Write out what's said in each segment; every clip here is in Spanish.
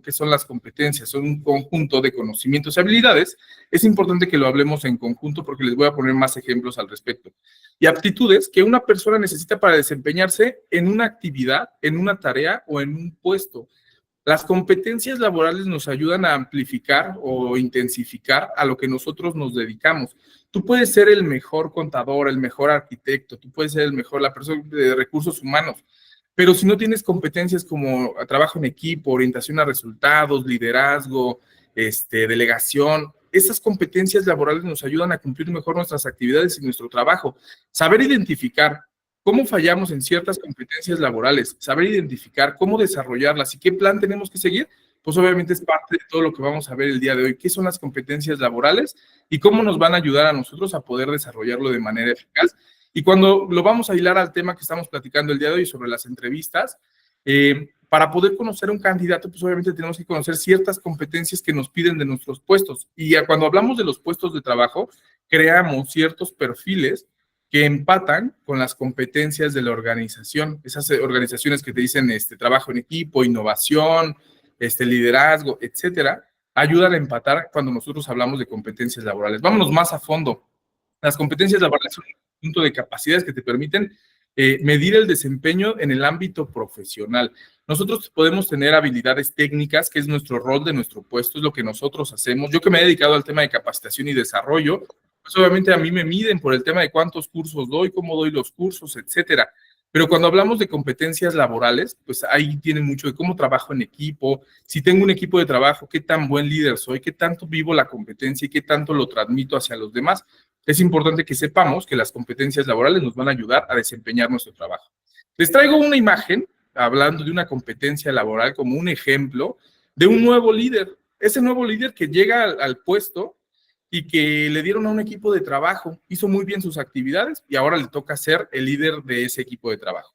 ¿Qué son las competencias? Son un conjunto de conocimientos y habilidades. Es importante que lo hablemos en conjunto porque les voy a poner más ejemplos al respecto. Y aptitudes que una persona necesita para desempeñarse en una actividad, en una tarea o en un puesto. Las competencias laborales nos ayudan a amplificar o intensificar a lo que nosotros nos dedicamos. Tú puedes ser el mejor contador, el mejor arquitecto, tú puedes ser la persona de recursos humanos, pero si no tienes competencias como trabajo en equipo, orientación a resultados, liderazgo, delegación, esas competencias laborales nos ayudan a cumplir mejor nuestras actividades y nuestro trabajo. Saber identificar cómo fallamos en ciertas competencias laborales, saber identificar cómo desarrollarlas y qué plan tenemos que seguir, pues obviamente es parte de todo lo que vamos a ver el día de hoy. ¿Qué son las competencias laborales y cómo nos van a ayudar a nosotros a poder desarrollarlo de manera eficaz? Y cuando lo vamos a hilar al tema que estamos platicando el día de hoy sobre las entrevistas, para poder conocer a un candidato, pues obviamente tenemos que conocer ciertas competencias que nos piden de nuestros puestos. Y cuando hablamos de los puestos de trabajo, creamos ciertos perfiles que empatan con las competencias de la organización. Esas organizaciones que te dicen trabajo en equipo, innovación, liderazgo, etcétera, ayudan a empatar cuando nosotros hablamos de competencias laborales. Vámonos más a fondo. Las competencias laborales son un conjunto de capacidades que te permiten medir el desempeño en el ámbito profesional. Nosotros podemos tener habilidades técnicas, que es nuestro rol de nuestro puesto, es lo que nosotros hacemos. Yo que me he dedicado al tema de capacitación y desarrollo, pues obviamente a mí me miden por el tema de cuántos cursos doy, cómo doy los cursos, etcétera. Pero cuando hablamos de competencias laborales, pues ahí tiene mucho de cómo trabajo en equipo, si tengo un equipo de trabajo, qué tan buen líder soy, qué tanto vivo la competencia y qué tanto lo transmito hacia los demás. Es importante que sepamos que las competencias laborales nos van a ayudar a desempeñar nuestro trabajo. Les traigo una imagen, hablando de una competencia laboral, como un ejemplo de un nuevo líder. Ese nuevo líder que llega al puesto y que le dieron a un equipo de trabajo, hizo muy bien sus actividades y ahora le toca ser el líder de ese equipo de trabajo.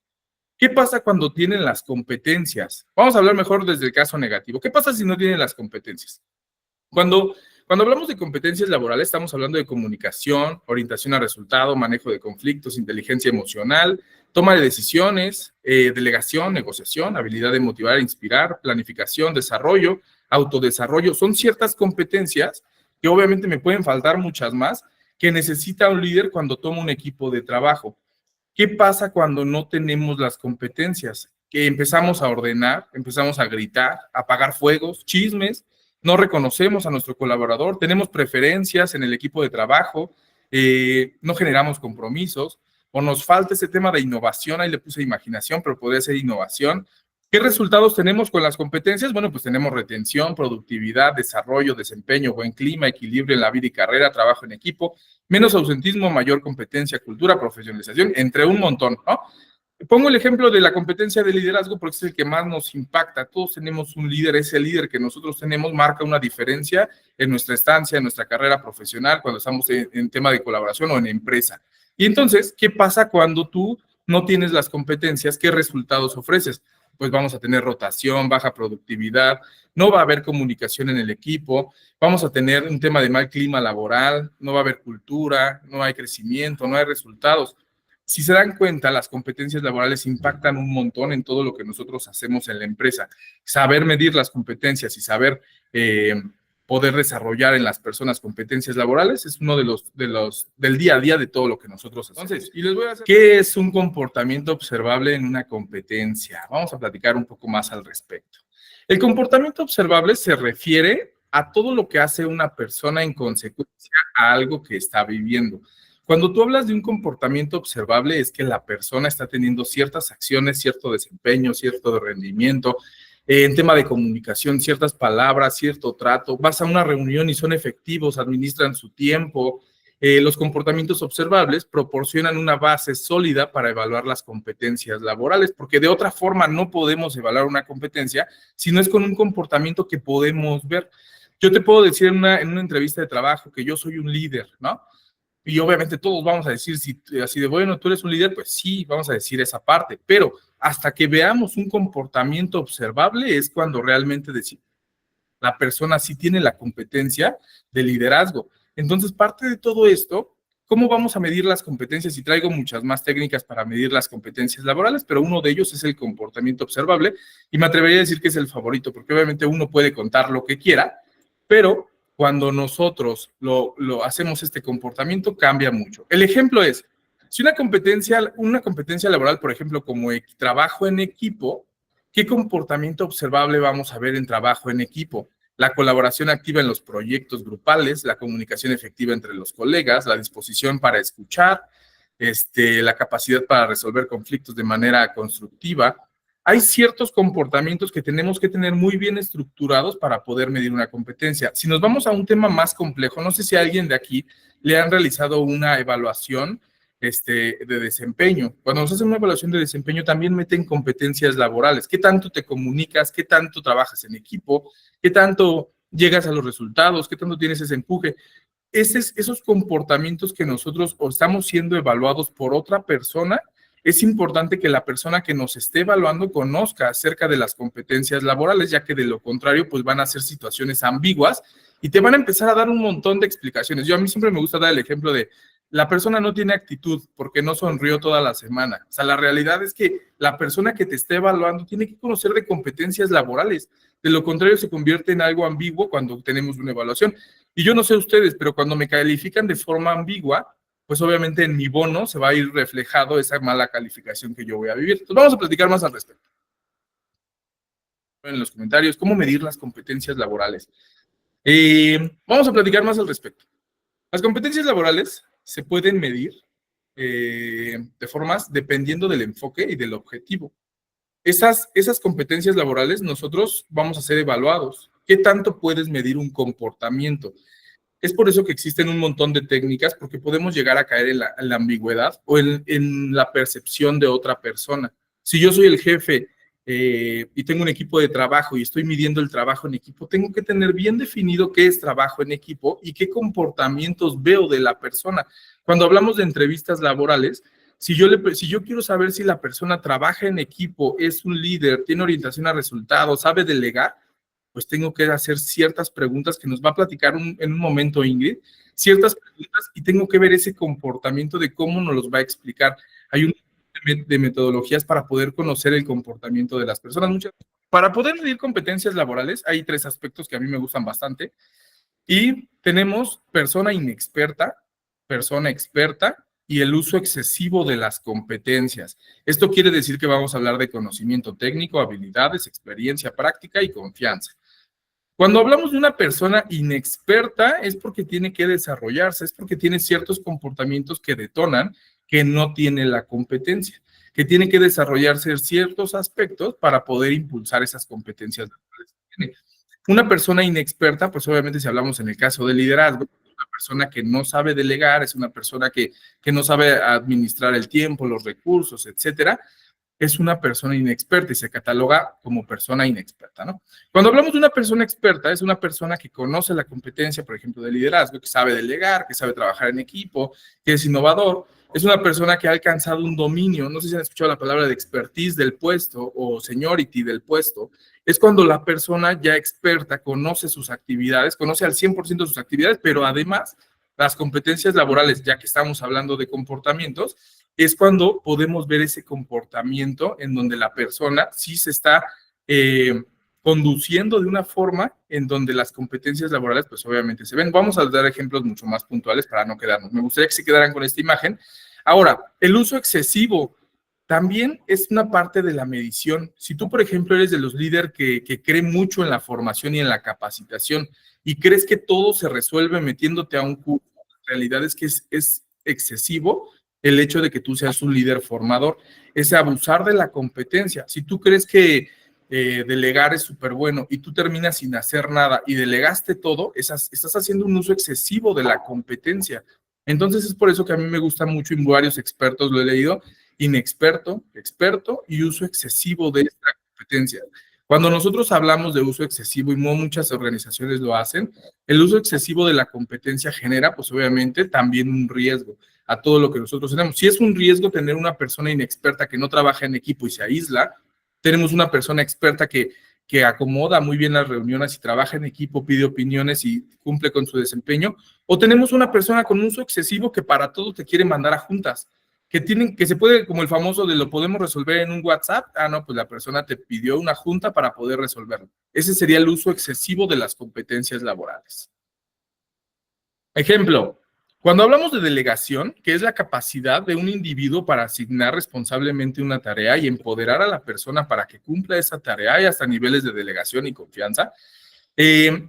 ¿Qué pasa cuando tienen las competencias? Vamos a hablar mejor desde el caso negativo. ¿Qué pasa si no tienen las competencias? Cuando hablamos de competencias laborales, estamos hablando de comunicación, orientación a resultado, manejo de conflictos, inteligencia emocional, toma de decisiones, delegación, negociación, habilidad de motivar e inspirar, planificación, desarrollo, autodesarrollo. Son ciertas competencias que obviamente me pueden faltar muchas más, que necesita un líder cuando toma un equipo de trabajo. ¿Qué pasa cuando no tenemos las competencias? Que empezamos a ordenar, empezamos a gritar, a apagar fuegos, chismes, no reconocemos a nuestro colaborador, tenemos preferencias en el equipo de trabajo, no generamos compromisos, o nos falta ese tema de innovación, ahí le puse imaginación, pero podría ser innovación. ¿Qué resultados tenemos con las competencias? Bueno, pues tenemos retención, productividad, desarrollo, desempeño, buen clima, equilibrio en la vida y carrera, trabajo en equipo, menos ausentismo, mayor competencia, cultura, profesionalización, entre un montón, ¿no? Pongo el ejemplo de la competencia de liderazgo porque es el que más nos impacta. Todos tenemos un líder, ese líder que nosotros tenemos marca una diferencia en nuestra estancia, en nuestra carrera profesional, cuando estamos en tema de colaboración o en empresa. Y entonces, ¿qué pasa cuando tú no tienes las competencias? ¿Qué resultados ofreces? Pues vamos a tener rotación, baja productividad, no va a haber comunicación en el equipo, vamos a tener un tema de mal clima laboral, no va a haber cultura, no hay crecimiento, no hay resultados. Si se dan cuenta, las competencias laborales impactan un montón en todo lo que nosotros hacemos en la empresa. Saber medir las competencias y saber poder desarrollar en las personas competencias laborales es uno del día a día de todo lo que nosotros hacemos. Entonces, y les voy a hacer, ¿qué es un comportamiento observable en una competencia? Vamos a platicar un poco más al respecto. El comportamiento observable se refiere a todo lo que hace una persona en consecuencia a algo que está viviendo. Cuando tú hablas de un comportamiento observable es que la persona está teniendo ciertas acciones, cierto desempeño, cierto rendimiento, en tema de comunicación, ciertas palabras, cierto trato. Vas a una reunión y son efectivos, administran su tiempo. Los comportamientos observables proporcionan una base sólida para evaluar las competencias laborales, porque de otra forma no podemos evaluar una competencia si no es con un comportamiento que podemos ver. Yo te puedo decir en una entrevista de trabajo que yo soy un líder, ¿no? Y obviamente todos vamos a decir, si así de bueno, tú eres un líder, pues sí, vamos a decir esa parte, pero hasta que veamos un comportamiento observable es cuando realmente decimos, la persona sí tiene la competencia de liderazgo. Entonces, parte de todo esto ¿Cómo vamos a medir las competencias? Y traigo muchas más técnicas para medir las competencias laborales, pero uno de ellos es el comportamiento observable, y me atrevería a decir que es el favorito, porque obviamente uno puede contar lo que quiera, pero cuando nosotros lo hacemos este comportamiento, cambia mucho. El ejemplo es, si una competencia laboral, por ejemplo, como trabajo en equipo, ¿qué comportamiento observable vamos a ver en trabajo en equipo? La colaboración activa en los proyectos grupales, la comunicación efectiva entre los colegas, la disposición para escuchar, la capacidad para resolver conflictos de manera constructiva. Hay ciertos comportamientos que tenemos que tener muy bien estructurados para poder medir una competencia. Si nos vamos a un tema más complejo, no sé si a alguien de aquí le han realizado una evaluación de desempeño. Cuando nos hacen una evaluación de desempeño, también meten competencias laborales. ¿Qué tanto te comunicas? ¿Qué tanto trabajas en equipo? ¿Qué tanto llegas a los resultados? ¿Qué tanto tienes ese empuje? Esos comportamientos que nosotros o estamos siendo evaluados por otra persona, es importante que la persona que nos esté evaluando conozca acerca de las competencias laborales, ya que de lo contrario, pues van a ser situaciones ambiguas y te van a empezar a dar un montón de explicaciones. A mí siempre me gusta dar el ejemplo de la persona no tiene actitud porque no sonrió toda la semana. O sea, la realidad es que la persona que te esté evaluando tiene que conocer de competencias laborales. De lo contrario, se convierte en algo ambiguo cuando tenemos una evaluación. Y yo no sé ustedes, pero cuando me califican de forma ambigua, pues obviamente en mi bono se va a ir reflejado esa mala calificación que yo voy a vivir. Entonces vamos a platicar más al respecto. En los comentarios, ¿cómo medir las competencias laborales? Vamos a platicar más al respecto. Las competencias laborales se pueden medir de formas dependiendo del enfoque y del objetivo. Esas competencias laborales nosotros vamos a ser evaluados. ¿Qué tanto puedes medir un comportamiento? Es por eso que existen un montón de técnicas, porque podemos llegar a caer en la ambigüedad o en la percepción de otra persona. Si yo soy el jefe y tengo un equipo de trabajo y estoy midiendo el trabajo en equipo, tengo que tener bien definido qué es trabajo en equipo y qué comportamientos veo de la persona. Cuando hablamos de entrevistas laborales, si yo quiero saber si la persona trabaja en equipo, es un líder, tiene orientación a resultados, sabe delegar, pues tengo que hacer ciertas preguntas que nos va a platicar en un momento Ingrid, ciertas preguntas, y tengo que ver ese comportamiento de cómo nos los va a explicar. Hay un de metodologías para poder conocer el comportamiento de las personas. Para poder medir competencias laborales, hay 3 aspectos que a mí me gustan bastante, y tenemos persona inexperta, persona experta y el uso excesivo de las competencias. Esto quiere decir que vamos a hablar de conocimiento técnico, habilidades, experiencia práctica y confianza. Cuando hablamos de una persona inexperta es porque tiene que desarrollarse, es porque tiene ciertos comportamientos que detonan que no tiene la competencia, que tiene que desarrollarse ciertos aspectos para poder impulsar esas competencias. Una persona inexperta, pues obviamente si hablamos en el caso de liderazgo, una persona que no sabe delegar, es una persona que no sabe administrar el tiempo, los recursos, etcétera, es una persona inexperta y se cataloga como persona inexperta, ¿no? Cuando hablamos de una persona experta, es una persona que conoce la competencia, por ejemplo, de liderazgo, que sabe delegar, que sabe trabajar en equipo, que es innovador, es una persona que ha alcanzado un dominio, no sé si han escuchado la palabra de expertise del puesto o seniority del puesto, es cuando la persona ya experta conoce sus actividades, conoce al 100% sus actividades, pero además las competencias laborales, ya que estamos hablando de comportamientos, es cuando podemos ver ese comportamiento en donde la persona sí se está conduciendo de una forma en donde las competencias laborales pues obviamente se ven. Vamos a dar ejemplos mucho más puntuales para no quedarnos. Me gustaría que se quedaran con esta imagen. Ahora, el uso excesivo también es una parte de la medición. Si tú, por ejemplo, eres de los líderes que cree mucho en la formación y en la capacitación y crees que todo se resuelve metiéndote a un curso, la realidad es que es excesivo el hecho de que tú seas un líder formador, es abusar de la competencia. Si tú crees que delegar es súper bueno y tú terminas sin hacer nada y delegaste todo, estás haciendo un uso excesivo de la competencia. Entonces es por eso que a mí me gusta mucho, y varios expertos lo he leído, inexperto, experto y uso excesivo de esta competencia. Cuando nosotros hablamos de uso excesivo, y no muchas organizaciones lo hacen, el uso excesivo de la competencia genera, pues obviamente, también un riesgo a todo lo que nosotros tenemos. Si es un riesgo tener una persona inexperta que no trabaja en equipo y se aísla, tenemos una persona experta que que acomoda muy bien las reuniones y trabaja en equipo, pide opiniones y cumple con su desempeño, o tenemos una persona con uso excesivo que para todo te quiere mandar a juntas, que se puede, como el famoso de lo podemos resolver en un WhatsApp, no, pues la persona te pidió una junta para poder resolverlo. Ese sería el uso excesivo de las competencias laborales. Ejemplo, cuando hablamos de delegación, que es la capacidad de un individuo para asignar responsablemente una tarea y empoderar a la persona para que cumpla esa tarea y hasta niveles de delegación y confianza,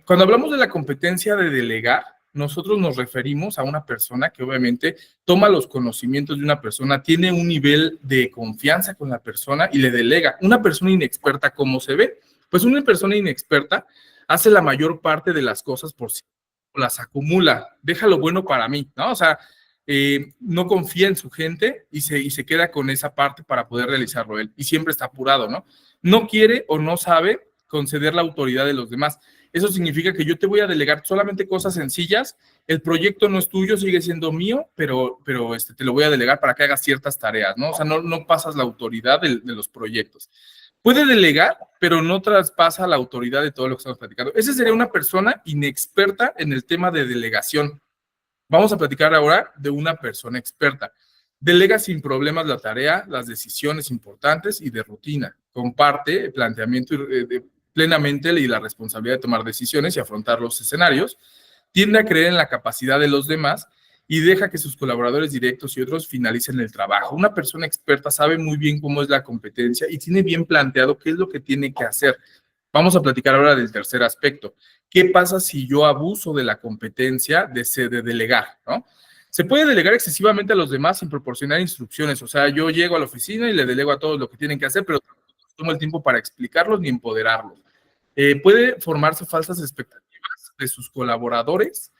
cuando hablamos de la competencia de delegar, nosotros nos referimos a una persona que obviamente toma los conocimientos de una persona, tiene un nivel de confianza con la persona y le delega. Una persona inexperta, ¿cómo se ve? Pues una persona inexperta hace la mayor parte de las cosas por sí, las acumula, deja lo bueno para mí, ¿no? O sea, no confía en su gente y se queda con esa parte para poder realizarlo él. Y siempre está apurado, ¿no? No quiere o no sabe conceder la autoridad de los demás. Eso significa que yo te voy a delegar solamente cosas sencillas, el proyecto no es tuyo, sigue siendo mío, pero te lo voy a delegar para que hagas ciertas tareas, ¿no? O sea, no pasas la autoridad de los proyectos. Puede delegar, pero no traspasa la autoridad de todo lo que estamos platicando. Esa sería una persona inexperta en el tema de delegación. Vamos a platicar ahora de una persona experta. Delega sin problemas la tarea, las decisiones importantes y de rutina. Comparte el planteamiento plenamente y la responsabilidad de tomar decisiones y afrontar los escenarios. Tiende a creer en la capacidad de los demás y deja que sus colaboradores directos y otros finalicen el trabajo. Una persona experta sabe muy bien cómo es la competencia y tiene bien planteado qué es lo que tiene que hacer. Vamos a platicar ahora del tercer aspecto. ¿Qué pasa si yo abuso de la competencia de delegar, ¿no? Se puede delegar excesivamente a los demás sin proporcionar instrucciones. O sea, yo llego a la oficina y le delego a todos lo que tienen que hacer, pero no tomo el tiempo para explicarlos ni empoderarlos. Puede formarse falsas expectativas de sus colaboradores,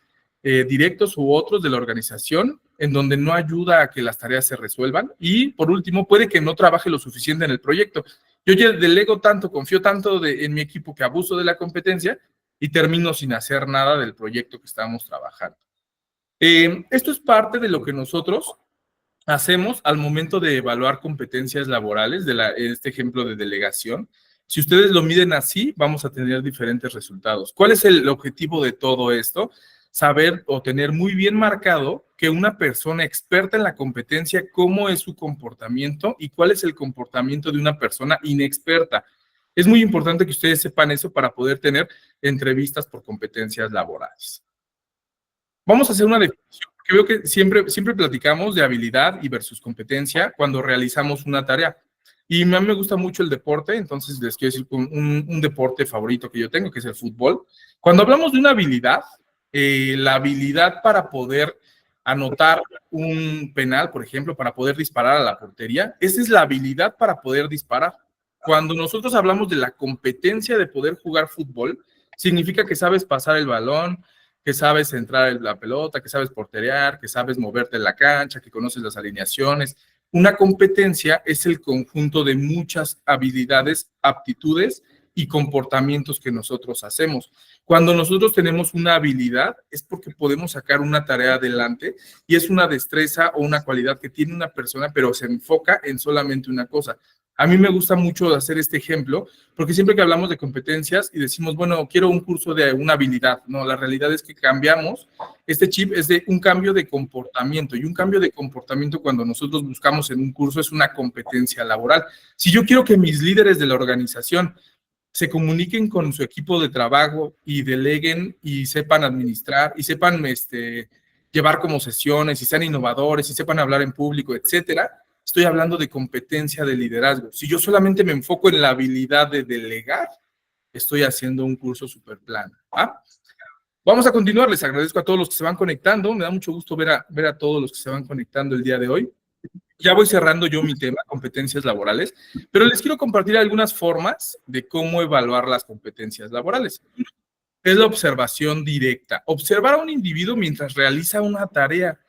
directos u otros de la organización, en donde no ayuda a que las tareas se resuelvan. Y, por último, puede que no trabaje lo suficiente en el proyecto. Yo ya delego tanto, confío tanto en mi equipo que abuso de la competencia y termino sin hacer nada del proyecto que estábamos trabajando. Esto es parte de lo que nosotros hacemos al momento de evaluar competencias laborales, este ejemplo de delegación. Si ustedes lo miden así, vamos a tener diferentes resultados. ¿Cuál es el objetivo de todo esto? Saber o tener muy bien marcado que una persona experta en la competencia, cómo es su comportamiento y cuál es el comportamiento de una persona inexperta. Es muy importante que ustedes sepan eso para poder tener entrevistas por competencias laborales. Vamos a hacer una definición, porque veo que siempre platicamos de habilidad y versus competencia cuando realizamos una tarea. Y a mí me gusta mucho el deporte, entonces les quiero decir un deporte favorito que yo tengo, que es el fútbol. Cuando hablamos de una habilidad, la habilidad para poder anotar un penal, por ejemplo, para poder disparar a la portería, esa es la habilidad para poder disparar. Cuando nosotros hablamos de la competencia de poder jugar fútbol, significa que sabes pasar el balón, que sabes centrar la pelota, que sabes porterear, que sabes moverte en la cancha, que conoces las alineaciones. Una competencia es el conjunto de muchas habilidades, aptitudes y comportamientos que nosotros hacemos. Cuando nosotros tenemos una habilidad es porque podemos sacar una tarea adelante y es una destreza o una cualidad que tiene una persona, pero se enfoca en solamente una cosa. A mí me gusta mucho hacer este ejemplo porque siempre que hablamos de competencias y decimos, bueno, quiero un curso de una habilidad, no, la realidad es que cambiamos, este chip es de un cambio de comportamiento y un cambio de comportamiento cuando nosotros buscamos en un curso es una competencia laboral. Si yo quiero que mis líderes de la organización se comuniquen con su equipo de trabajo y deleguen y sepan administrar y sepan llevar como sesiones y sean innovadores y sepan hablar en público, etcétera, estoy hablando de competencia de liderazgo. Si yo solamente me enfoco en la habilidad de delegar, estoy haciendo un curso súper plano. ¿Ah? Vamos a continuar. Les agradezco a todos los que se van conectando. Me da mucho gusto ver a todos los que se van conectando el día de hoy. Ya voy cerrando yo mi tema, competencias laborales, pero les quiero compartir algunas formas de cómo evaluar las competencias laborales. Es la observación directa. Observar a un individuo mientras realiza una tarea.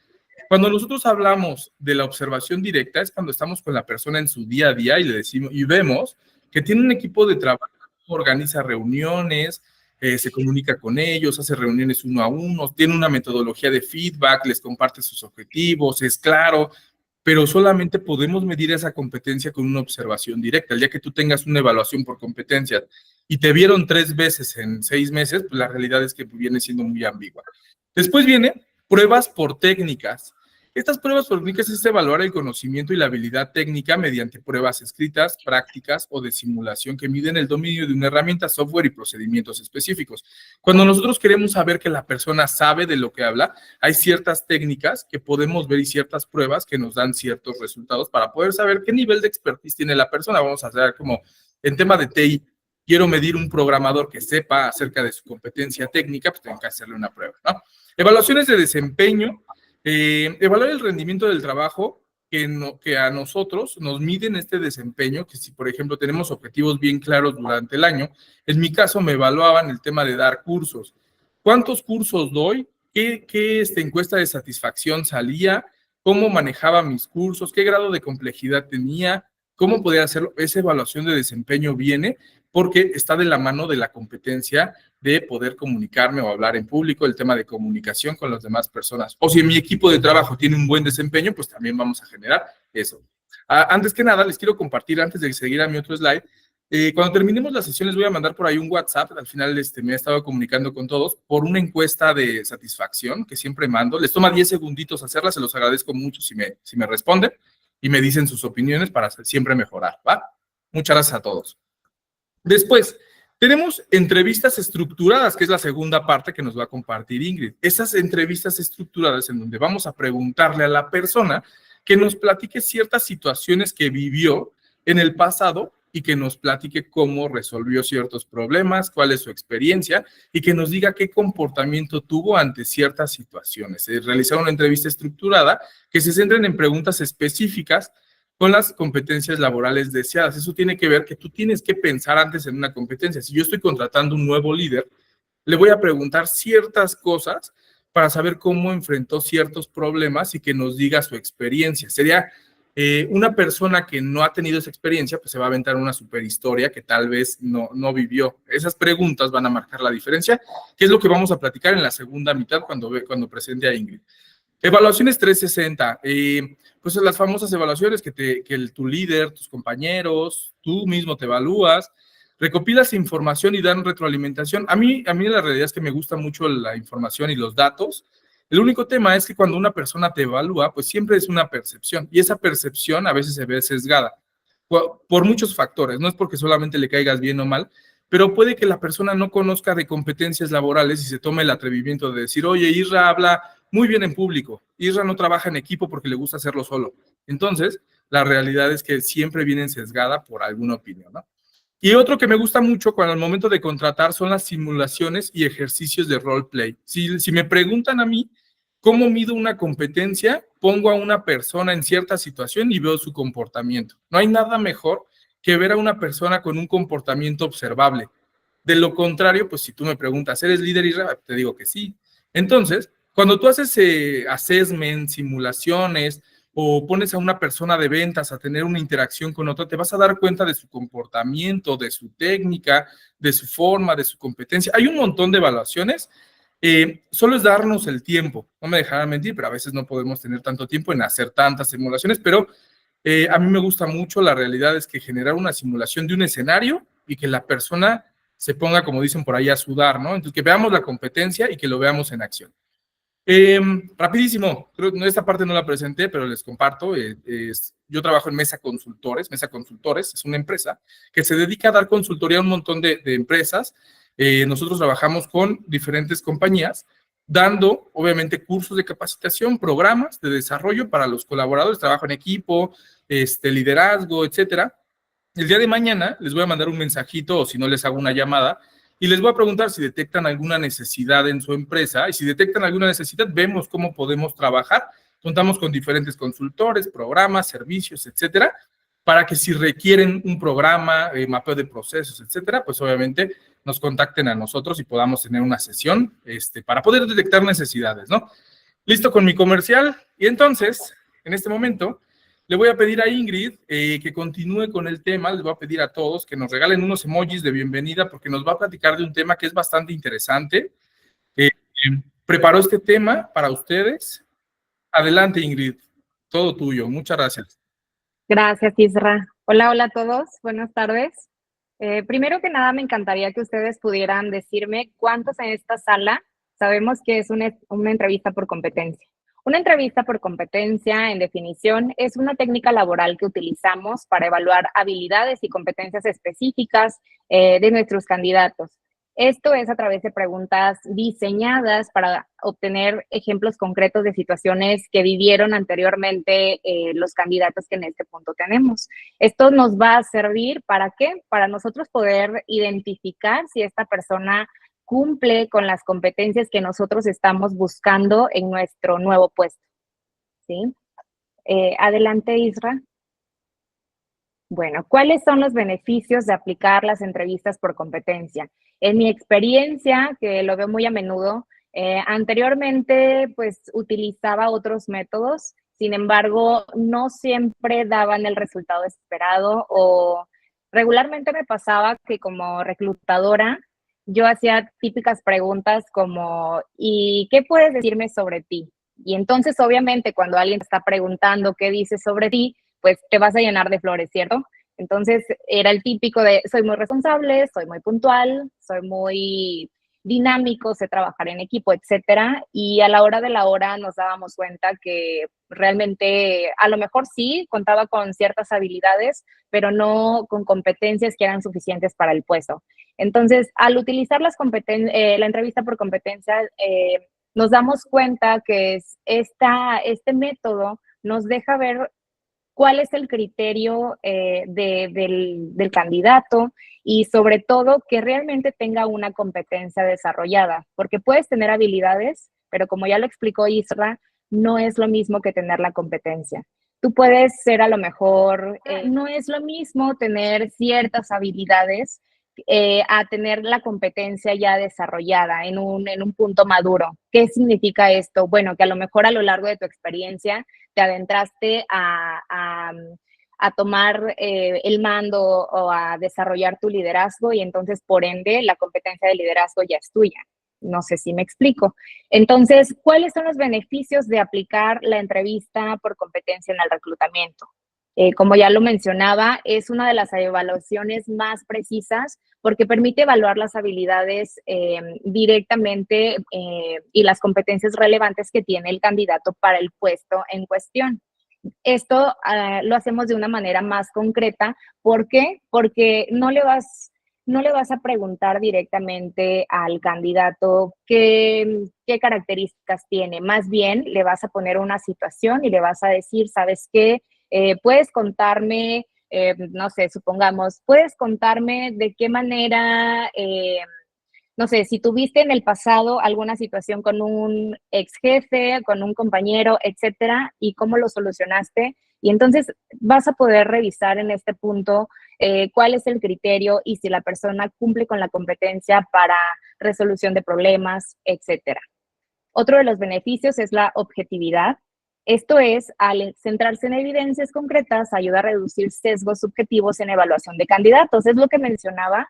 Cuando nosotros hablamos de la observación directa es cuando estamos con la persona en su día a día y le decimos y vemos que tiene un equipo de trabajo, organiza reuniones, se comunica con ellos, hace reuniones uno a uno, tiene una metodología de feedback, les comparte sus objetivos, es claro, pero solamente podemos medir esa competencia con una observación directa. El día que tú tengas una evaluación por competencias y te vieron 3 veces en 6 meses, pues la realidad es que viene siendo muy ambigua. Después viene pruebas por técnicas. Estas pruebas por técnicas es evaluar el conocimiento y la habilidad técnica mediante pruebas escritas, prácticas o de simulación que miden el dominio de una herramienta, software y procedimientos específicos. Cuando nosotros queremos saber que la persona sabe de lo que habla, hay ciertas técnicas que podemos ver y ciertas pruebas que nos dan ciertos resultados para poder saber qué nivel de expertise tiene la persona. Vamos a hacer como en tema de TI, quiero medir un programador que sepa acerca de su competencia técnica, pues tengo que hacerle una prueba, ¿no? Evaluaciones de desempeño. Evaluar el rendimiento del trabajo que a nosotros nos miden este desempeño, que si por ejemplo tenemos objetivos bien claros durante el año, en mi caso me evaluaban el tema de dar cursos. ¿Cuántos cursos doy? ¿Qué encuesta de satisfacción salía? ¿Cómo manejaba mis cursos? ¿Qué grado de complejidad tenía? ¿Cómo podía hacerlo? Esa evaluación de desempeño viene porque está de la mano de la competencia de poder comunicarme o hablar en público, el tema de comunicación con las demás personas. O si mi equipo de trabajo tiene un buen desempeño, pues también vamos a generar eso. Antes que nada, les quiero compartir, antes de seguir a mi otro slide, cuando terminemos la sesión les voy a mandar por ahí un WhatsApp, al final me he estado comunicando con todos, por una encuesta de satisfacción que siempre mando. Les toma 10 segunditos hacerla, se los agradezco mucho si me responden y me dicen sus opiniones para siempre mejorar, ¿va? Muchas gracias a todos. Después, tenemos entrevistas estructuradas, que es la segunda parte que nos va a compartir Ingrid. Esas entrevistas estructuradas en donde vamos a preguntarle a la persona que nos platique ciertas situaciones que vivió en el pasado y que nos platique cómo resolvió ciertos problemas, cuál es su experiencia y que nos diga qué comportamiento tuvo ante ciertas situaciones. Realizar una entrevista estructurada que se centren en preguntas específicas con las competencias laborales deseadas. Eso tiene que ver que tú tienes que pensar antes en una competencia. Si yo estoy contratando un nuevo líder, le voy a preguntar ciertas cosas para saber cómo enfrentó ciertos problemas y que nos diga su experiencia. Sería una persona que no ha tenido esa experiencia, pues se va a aventar una super historia que tal vez no vivió. Esas preguntas van a marcar la diferencia, que es lo que vamos a platicar en la segunda mitad cuando presente a Ingrid. Evaluaciones 360, pues las famosas evaluaciones que tu líder, tus compañeros, tú mismo te evalúas, recopilas información y dan retroalimentación. A mí la realidad es que me gusta mucho la información y los datos. El único tema es que cuando una persona te evalúa, pues siempre es una percepción y esa percepción a veces se ve sesgada por muchos factores. No es porque solamente le caigas bien o mal, pero puede que la persona no conozca de competencias laborales y se tome el atrevimiento de decir, oye, Isra habla muy bien en público, Isra no trabaja en equipo porque le gusta hacerlo solo. Entonces, la realidad es que siempre vienen sesgada por alguna opinión, ¿no? Y otro que me gusta mucho cuando al momento de contratar son las simulaciones y ejercicios de roleplay. Si me preguntan a mí cómo mido una competencia, pongo a una persona en cierta situación y veo su comportamiento. No hay nada mejor que ver a una persona con un comportamiento observable. De lo contrario, pues si tú me preguntas, ¿eres líder Israel? Te digo que sí. Entonces, cuando tú haces assessment, simulaciones, o pones a una persona de ventas a tener una interacción con otra, te vas a dar cuenta de su comportamiento, de su técnica, de su forma, de su competencia. Hay un montón de evaluaciones. Solo es darnos el tiempo. No me dejarán mentir, pero a veces no podemos tener tanto tiempo en hacer tantas simulaciones, pero a mí me gusta mucho. La realidad es que generar una simulación de un escenario y que la persona se ponga, como dicen por ahí, a sudar, ¿no? Entonces, que veamos la competencia y que lo veamos en acción. Rapidísimo, creo que esta parte no la presenté, pero les comparto. Yo trabajo en Mesa Consultores. Mesa Consultores es una empresa que se dedica a dar consultoría a un montón de empresas. Nosotros trabajamos con diferentes compañías, dando, obviamente, cursos de capacitación, programas de desarrollo para los colaboradores, trabajo en equipo, liderazgo, etcétera. El día de mañana les voy a mandar un mensajito o si no les hago una llamada y les voy a preguntar si detectan alguna necesidad en su empresa y si detectan alguna necesidad, vemos cómo podemos trabajar. Contamos con diferentes consultores, programas, servicios, etcétera, para que si requieren un programa, mapeo de procesos, etcétera, pues obviamente nos contacten a nosotros y podamos tener una sesión para poder detectar necesidades, ¿no? Listo con mi comercial. Y entonces, en este momento, le voy a pedir a Ingrid que continúe con el tema. Les voy a pedir a todos que nos regalen unos emojis de bienvenida porque nos va a platicar de un tema que es bastante interesante. Preparó este tema para ustedes. Adelante, Ingrid. Todo tuyo. Muchas gracias. Gracias, Isra. Hola, hola a todos. Buenas tardes. Primero que nada, me encantaría que ustedes pudieran decirme cuántos en esta sala sabemos que es una entrevista por competencia. Una entrevista por competencia, en definición, es una técnica laboral que utilizamos para evaluar habilidades y competencias específicas de nuestros candidatos. Esto es a través de preguntas diseñadas para obtener ejemplos concretos de situaciones que vivieron anteriormente los candidatos que en este punto tenemos. Esto nos va a servir ¿para qué? Para nosotros poder identificar si esta persona cumple con las competencias que nosotros estamos buscando en nuestro nuevo puesto. ¿Sí? Adelante, Isra. Bueno, ¿cuáles son los beneficios de aplicar las entrevistas por competencia? En mi experiencia, que lo veo muy a menudo, anteriormente pues utilizaba otros métodos, sin embargo, no siempre daban el resultado esperado o regularmente me pasaba que como reclutadora yo hacía típicas preguntas como ¿y qué puedes decirme sobre ti? Y entonces obviamente cuando alguien te está preguntando qué dices sobre ti, pues te vas a llenar de flores, ¿cierto? Entonces era el típico de soy muy responsable, soy muy puntual, soy muy dinámico, sé trabajar en equipo, etcétera. Y a la hora de la hora nos dábamos cuenta que realmente a lo mejor sí contaba con ciertas habilidades, pero no con competencias que eran suficientes para el puesto. Entonces, al utilizar la entrevista por competencia, nos damos cuenta que este método nos deja ver cuál es el criterio del candidato y sobre todo que realmente tenga una competencia desarrollada, porque puedes tener habilidades, pero como ya lo explicó Isra, no es lo mismo que tener la competencia. Tú puedes ser a lo mejor, no es lo mismo tener ciertas habilidades a tener la competencia ya desarrollada en un punto maduro. ¿Qué significa esto? Bueno, que a lo mejor a lo largo de tu experiencia te adentraste a tomar el mando o a desarrollar tu liderazgo y entonces, por ende, la competencia de liderazgo ya es tuya. No sé si me explico. Entonces, ¿cuáles son los beneficios de aplicar la entrevista por competencia en el reclutamiento? Como ya lo mencionaba, es una de las evaluaciones más precisas porque permite evaluar las habilidades directamente y las competencias relevantes que tiene el candidato para el puesto en cuestión. Esto lo hacemos de una manera más concreta. ¿Por qué? Porque no le vas a preguntar directamente al candidato qué características tiene. Más bien, le vas a poner una situación y le vas a decir, ¿sabes qué? Puedes contarme, no sé, supongamos, puedes contarme de qué manera, no sé, si tuviste en el pasado alguna situación con un ex jefe, con un compañero, etcétera, y cómo lo solucionaste. Y entonces vas a poder revisar en este punto cuál es el criterio y si la persona cumple con la competencia para resolución de problemas, etcétera. Otro de los beneficios es la objetividad. Esto es, al centrarse en evidencias concretas, ayuda a reducir sesgos subjetivos en evaluación de candidatos. Es lo que mencionaba,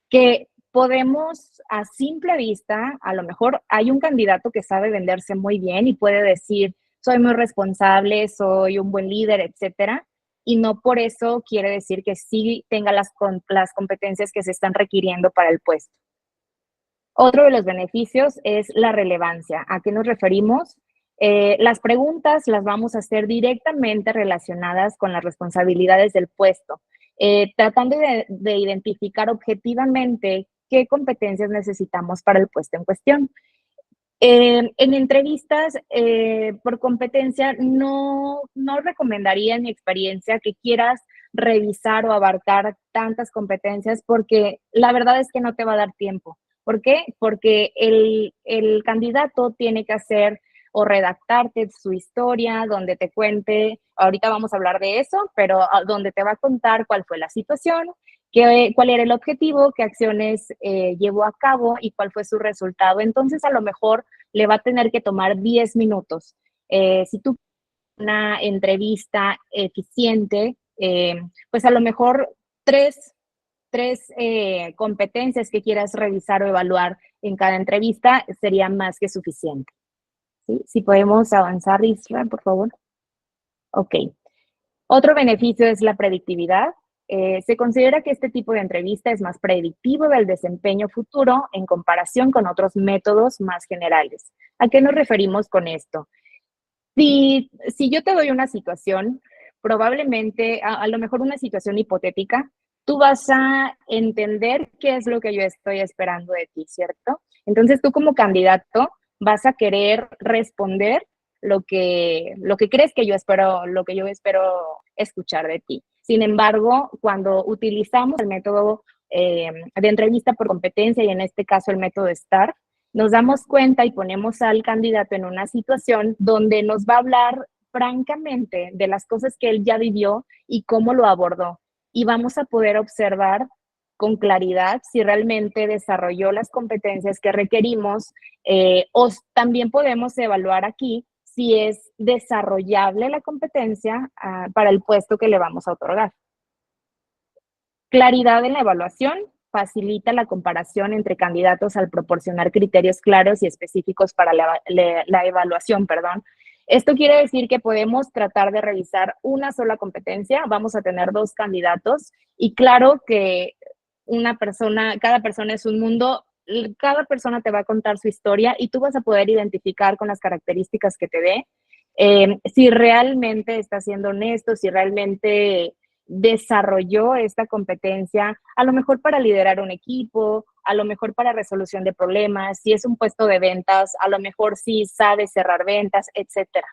que podemos a simple vista, a lo mejor hay un candidato que sabe venderse muy bien y puede decir, soy muy responsable, soy un buen líder, etcétera, y no por eso quiere decir que sí tenga las competencias que se están requiriendo para el puesto. Otro de los beneficios es la relevancia. ¿A qué nos referimos? Las preguntas las vamos a hacer directamente relacionadas con las responsabilidades del puesto, tratando de identificar objetivamente qué competencias necesitamos para el puesto en cuestión. En entrevistas por competencia no recomendaría en mi experiencia que quieras revisar o abarcar tantas competencias porque la verdad es que no te va a dar tiempo. ¿Por qué? Porque el candidato tiene que hacer o redactarte su historia, donde te cuente, ahorita vamos a hablar de eso, pero donde te va a contar cuál fue la situación, cuál era el objetivo, qué acciones llevó a cabo y cuál fue su resultado. Entonces, a lo mejor le va a tener que tomar 10 minutos. Si tú una entrevista eficiente, pues a lo mejor tres competencias que quieras revisar o evaluar en cada entrevista sería más que suficiente. ¿Sí? Si podemos avanzar, Isra, por favor. Ok. Otro beneficio es la predictividad. Se considera que este tipo de entrevista es más predictivo del desempeño futuro en comparación con otros métodos más generales. ¿A qué nos referimos con esto? Si yo te doy una situación, probablemente, a lo mejor una situación hipotética, tú vas a entender qué es lo que yo estoy esperando de ti, ¿cierto? Entonces tú como candidato vas a querer responder lo que crees que yo espero, lo que yo espero escuchar de ti. Sin embargo, cuando utilizamos el método de entrevista por competencia y en este caso el método STAR, nos damos cuenta y ponemos al candidato en una situación donde nos va a hablar francamente de las cosas que él ya vivió y cómo lo abordó. Y vamos a poder observar con claridad si realmente desarrolló las competencias que requerimos o también podemos evaluar aquí si es desarrollable la competencia para el puesto que le vamos a otorgar. Claridad en la evaluación facilita la comparación entre candidatos al proporcionar criterios claros y específicos para la evaluación, perdón. Esto quiere decir que podemos tratar de revisar una sola competencia, vamos a tener 2 candidatos y claro que cada persona es un mundo, cada persona te va a contar su historia y tú vas a poder identificar con las características que te dé si realmente está siendo honesto, si realmente desarrolló esta competencia, a lo mejor para liderar un equipo, a lo mejor para resolución de problemas, si es un puesto de ventas, a lo mejor sí sabe cerrar ventas, etcétera.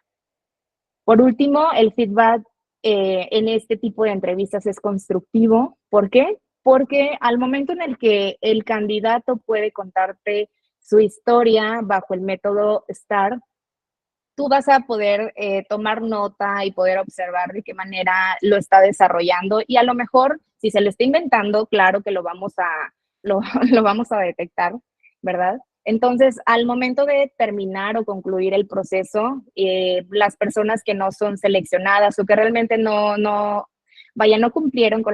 Por último, el feedback en este tipo de entrevistas es constructivo. ¿Por qué? Porque al momento en el que el candidato puede contarte su historia bajo el método STAR, tú vas a poder tomar nota y poder observar de qué manera lo está desarrollando y a lo mejor si se lo está inventando, claro que lo, lo vamos a detectar, ¿verdad? Entonces, al momento de terminar o concluir el proceso, las personas que no son seleccionadas o que realmente no cumplieron con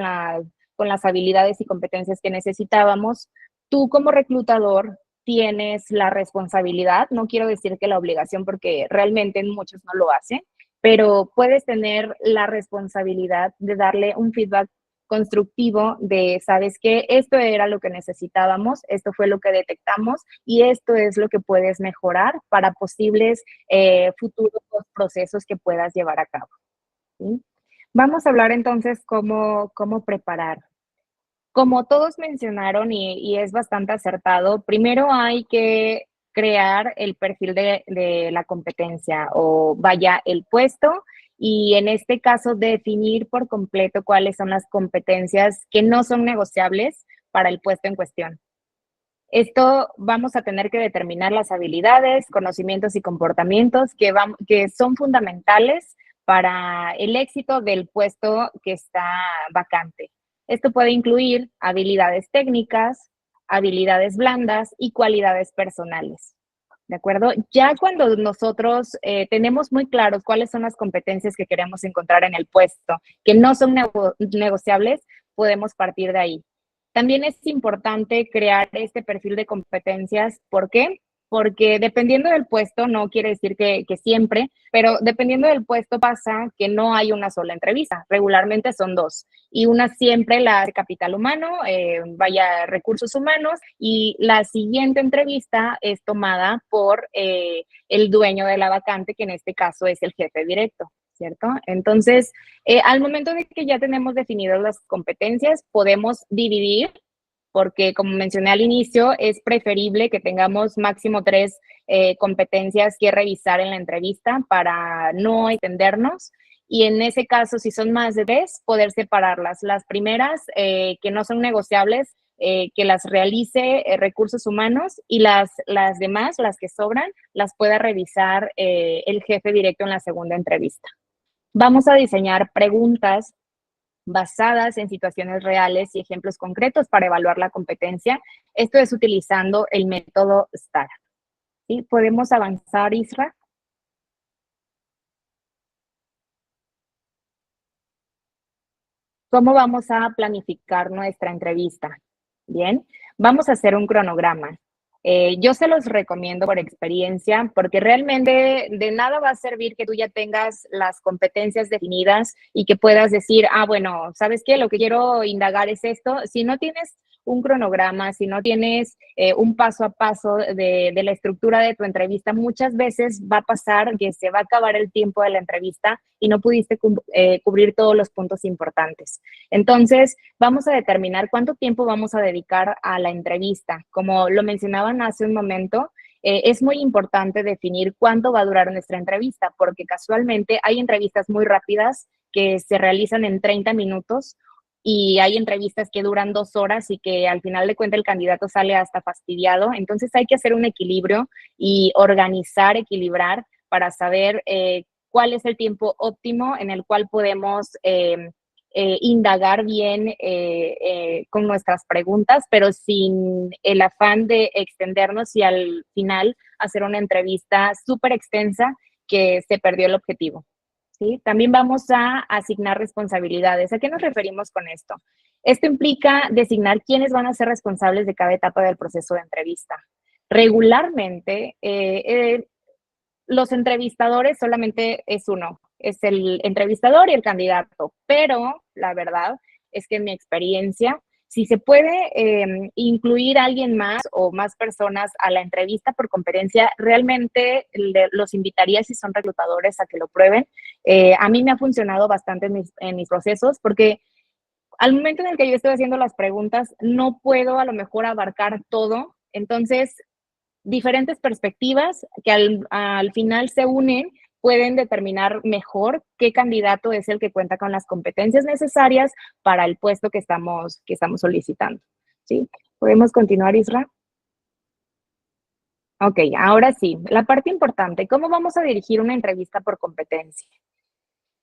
las habilidades y competencias que necesitábamos, tú como reclutador tienes la responsabilidad, no quiero decir que la obligación porque realmente muchos no lo hacen, pero puedes tener la responsabilidad de darle un feedback constructivo de, sabes qué, esto era lo que necesitábamos, esto fue lo que detectamos y esto es lo que puedes mejorar para posibles futuros procesos que puedas llevar a cabo. ¿Sí? Vamos a hablar entonces cómo preparar. Como todos mencionaron y es bastante acertado, primero hay que crear el perfil de la competencia o vaya el puesto y en este caso definir por completo cuáles son las competencias que no son negociables para el puesto en cuestión. Esto vamos a tener que determinar las habilidades, conocimientos y comportamientos que son fundamentales para el éxito del puesto que está vacante. Esto puede incluir habilidades técnicas, habilidades blandas y cualidades personales. ¿De acuerdo? Ya cuando nosotros tenemos muy claros cuáles son las competencias que queremos encontrar en el puesto, que no son negociables, podemos partir de ahí. También es importante crear este perfil de competencias. ¿Por qué? Porque dependiendo del puesto, no quiere decir que siempre, pero dependiendo del puesto pasa que no hay una sola entrevista, regularmente son 2 y una siempre la de capital humano, vaya recursos humanos y la siguiente entrevista es tomada por el dueño de la vacante, que en este caso es el jefe directo, ¿cierto? Entonces, al momento de que ya tenemos definidas las competencias, podemos dividir porque como mencioné al inicio, es preferible que tengamos máximo 3 competencias que revisar en la entrevista para no extendernos. Y en ese caso, si son más de 3, poder separarlas. Las primeras, que no son negociables, que las realice recursos humanos y las demás, las que sobran, las pueda revisar el jefe directo en la segunda entrevista. Vamos a diseñar preguntas basadas en situaciones reales y ejemplos concretos para evaluar la competencia. Esto es utilizando el método STAR. ¿Sí? ¿Podemos avanzar, Isra? ¿Cómo vamos a planificar nuestra entrevista? Bien, vamos a hacer un cronograma. Yo se los recomiendo por experiencia porque realmente de nada va a servir que tú ya tengas las competencias definidas y que puedas decir, ah, bueno, ¿sabes qué? Lo que quiero indagar es esto. Si no tienes un cronograma, si no tienes un paso a paso de la estructura de tu entrevista, muchas veces va a pasar que se va a acabar el tiempo de la entrevista y no pudiste cubrir todos los puntos importantes. Entonces, vamos a determinar cuánto tiempo vamos a dedicar a la entrevista. Como lo mencionaban hace un momento, es muy importante definir cuánto va a durar nuestra entrevista, porque casualmente hay entrevistas muy rápidas que se realizan en 30 minutos y hay entrevistas que duran 2 horas y que al final de cuentas el candidato sale hasta fastidiado. Entonces hay que hacer un equilibrio y organizar, equilibrar para saber cuál es el tiempo óptimo en el cual podemos indagar bien con nuestras preguntas, pero sin el afán de extendernos y al final hacer una entrevista súper extensa que se perdió el objetivo. ¿Sí? También vamos a asignar responsabilidades. ¿A qué nos referimos con esto? Esto implica designar quiénes van a ser responsables de cada etapa del proceso de entrevista. Regularmente, los entrevistadores solamente es uno, es el entrevistador y el candidato, pero la verdad es que en mi experiencia, si se puede incluir a alguien más o más personas a la entrevista por competencia, realmente los invitaría, si son reclutadores, a que lo prueben. A mí me ha funcionado bastante en mis procesos porque al momento en el que yo estoy haciendo las preguntas, no puedo a lo mejor abarcar todo. Entonces, diferentes perspectivas que al final se unen pueden determinar mejor qué candidato es el que cuenta con las competencias necesarias para el puesto que estamos solicitando. ¿Sí? ¿Podemos continuar, Isra? Ok, ahora sí, la parte importante, ¿cómo vamos a dirigir una entrevista por competencia?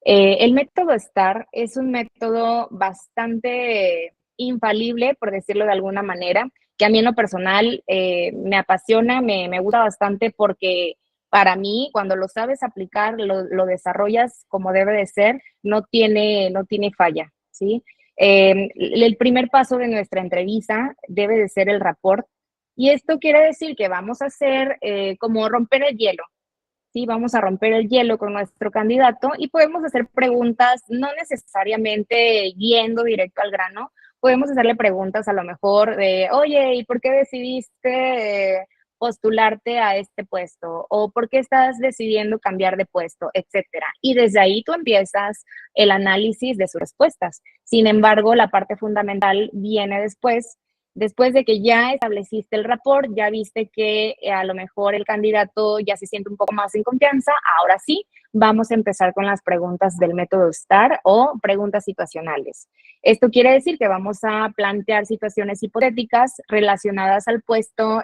El método STAR es un método bastante infalible, por decirlo de alguna manera, que a mí en lo personal me apasiona, me gusta bastante porque para mí, cuando lo sabes aplicar, lo desarrollas como debe de ser, no tiene falla, ¿sí? El primer paso de nuestra entrevista debe de ser el rapport, y esto quiere decir que vamos a hacer como romper el hielo. Sí, vamos a romper el hielo con nuestro candidato y podemos hacer preguntas, no necesariamente yendo directo al grano, podemos hacerle preguntas a lo mejor de, oye, ¿y por qué decidiste postularte a este puesto? ¿O por qué estás decidiendo cambiar de puesto? Etcétera. Y desde ahí tú empiezas el análisis de sus respuestas. Sin embargo, la parte fundamental viene después de que ya estableciste el rapport, ya viste que a lo mejor el candidato ya se siente un poco más en confianza, ahora sí, vamos a empezar con las preguntas del método STAR o preguntas situacionales. Esto quiere decir que vamos a plantear situaciones hipotéticas relacionadas al puesto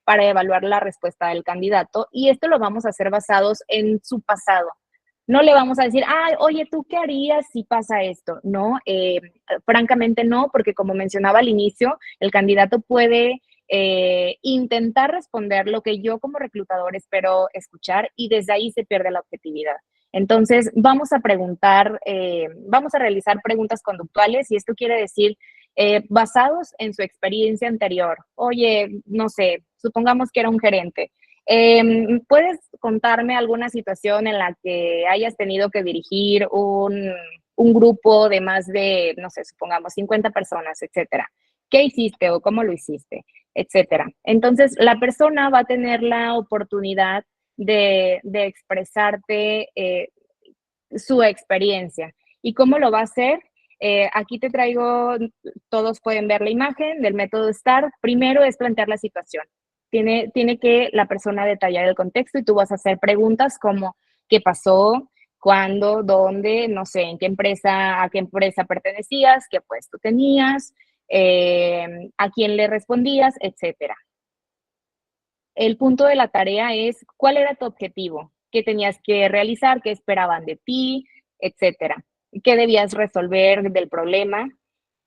para evaluar la respuesta del candidato, y esto lo vamos a hacer basados en su pasado. No le vamos a decir, ah, oye, ¿tú qué harías si pasa esto? No, francamente no, porque como mencionaba al inicio, el candidato puede intentar responder lo que yo como reclutador espero escuchar y desde ahí se pierde la objetividad. Entonces, vamos a preguntar, vamos a realizar preguntas conductuales y esto quiere decir basados en su experiencia anterior. Oye, no sé, supongamos que era un gerente. ¿Puedes contarme alguna situación en la que hayas tenido que dirigir un grupo de más de, no sé, supongamos 50 personas, etcétera? ¿Qué hiciste o cómo lo hiciste? Etcétera. Entonces, la persona va a tener la oportunidad de expresarte su experiencia. ¿Y cómo lo va a hacer? Aquí te traigo, todos pueden ver la imagen del método STAR. Primero es plantear la situación. Tiene que la persona detallar el contexto y tú vas a hacer preguntas como ¿qué pasó? ¿Cuándo? ¿Dónde? No sé, a qué empresa pertenecías, qué puesto tenías, a quién le respondías, etcétera. El punto de la tarea es cuál era tu objetivo, qué tenías que realizar, qué esperaban de ti, etcétera, qué debías resolver del problema.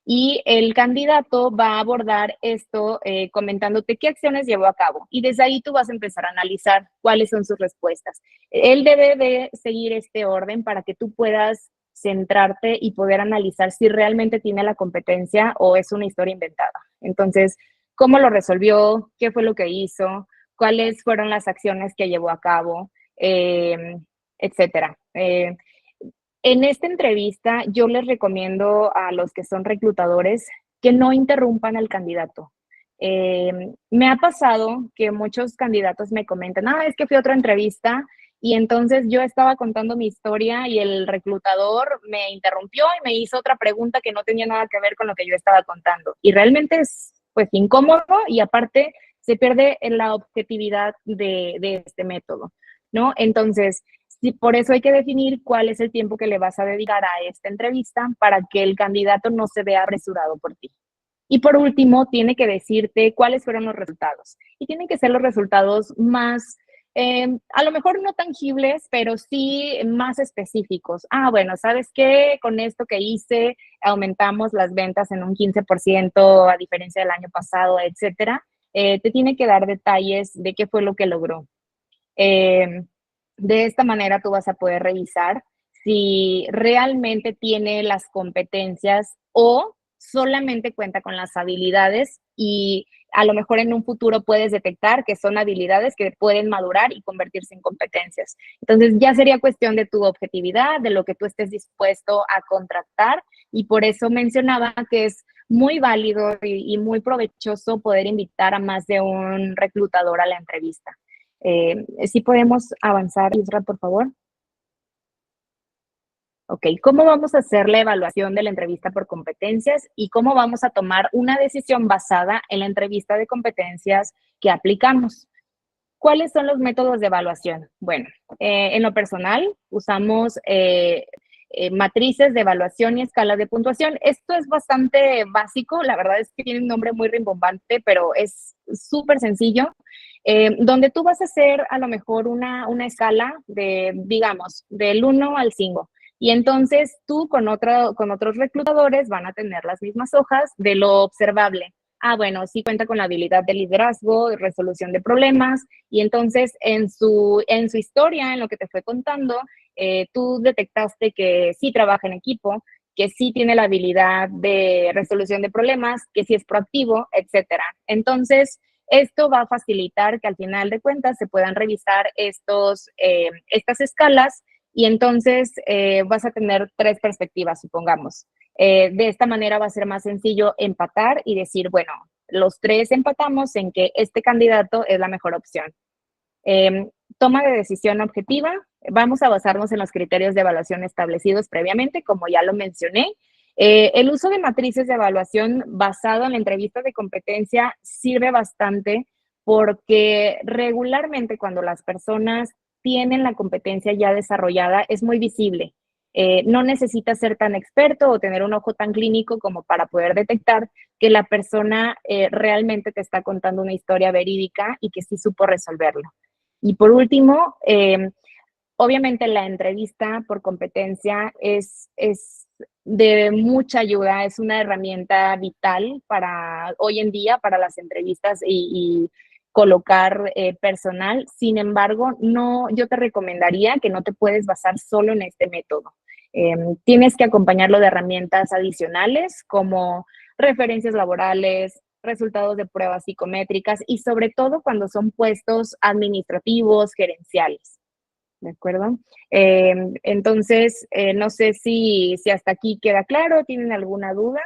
Y el candidato va a abordar esto comentándote qué acciones llevó a cabo. Y desde ahí tú vas a empezar a analizar cuáles son sus respuestas. Él debe de seguir este orden para que tú puedas centrarte y poder analizar si realmente tiene la competencia o es una historia inventada. Entonces, cómo lo resolvió, qué fue lo que hizo, cuáles fueron las acciones que llevó a cabo, etcétera. En esta entrevista, yo les recomiendo a los que son reclutadores que no interrumpan al candidato. Me ha pasado que muchos candidatos me comentan, es que fui a otra entrevista y entonces yo estaba contando mi historia y el reclutador me interrumpió y me hizo otra pregunta que no tenía nada que ver con lo que yo estaba contando. Y realmente es pues incómodo y aparte se pierde en la objetividad de este método, ¿no? Entonces, sí, por eso hay que definir cuál es el tiempo que le vas a dedicar a esta entrevista para que el candidato no se vea apresurado por ti. Y por último, tiene que decirte cuáles fueron los resultados. Y tienen que ser los resultados más, a lo mejor no tangibles, pero sí más específicos. Bueno, ¿sabes qué? Con esto que hice, aumentamos las ventas en un 15% a diferencia del año pasado, etcétera. Te tiene que dar detalles de qué fue lo que logró. De esta manera tú vas a poder revisar si realmente tiene las competencias o solamente cuenta con las habilidades y a lo mejor en un futuro puedes detectar que son habilidades que pueden madurar y convertirse en competencias. Entonces ya sería cuestión de tu objetividad, de lo que tú estés dispuesto a contratar y por eso mencionaba que es muy válido y muy provechoso poder invitar a más de un reclutador a la entrevista. Si podemos avanzar, Isra, por favor. Ok, ¿cómo vamos a hacer la evaluación de la entrevista por competencias y cómo vamos a tomar una decisión basada en la entrevista de competencias que aplicamos? ¿Cuáles son los métodos de evaluación? Bueno, en lo personal usamos matrices de evaluación y escalas de puntuación. Esto es bastante básico, la verdad es que tiene un nombre muy rimbombante, pero es súper sencillo, donde tú vas a hacer a lo mejor una escala de, digamos, del 1 al 5. Y entonces tú con otros reclutadores van a tener las mismas hojas de lo observable. Bueno, sí cuenta con la habilidad de liderazgo, de resolución de problemas, y entonces en su historia, en lo que te fue contando, tú detectaste que sí trabaja en equipo, que sí tiene la habilidad de resolución de problemas, que sí es proactivo, etcétera. Entonces, esto va a facilitar que al final de cuentas se puedan revisar estas escalas y entonces vas a tener 3 perspectivas, supongamos. De esta manera va a ser más sencillo empatar y decir, bueno, los 3 empatamos en que este candidato es la mejor opción. Toma de decisión objetiva. Vamos a basarnos en los criterios de evaluación establecidos previamente, como ya lo mencioné. El uso de matrices de evaluación basado en la entrevista de competencia sirve bastante porque regularmente cuando las personas tienen la competencia ya desarrollada es muy visible. No necesitas ser tan experto o tener un ojo tan clínico como para poder detectar que la persona realmente te está contando una historia verídica y que sí supo resolverlo. Y por último, obviamente la entrevista por competencia es de mucha ayuda, es una herramienta vital para hoy en día, para las entrevistas y colocar personal. Sin embargo, yo te recomendaría que no te puedes basar solo en este método. Tienes que acompañarlo de herramientas adicionales como referencias laborales, resultados de pruebas psicométricas y sobre todo cuando son puestos administrativos, gerenciales. ¿De acuerdo? Entonces, no sé si hasta aquí queda claro, ¿tienen alguna duda?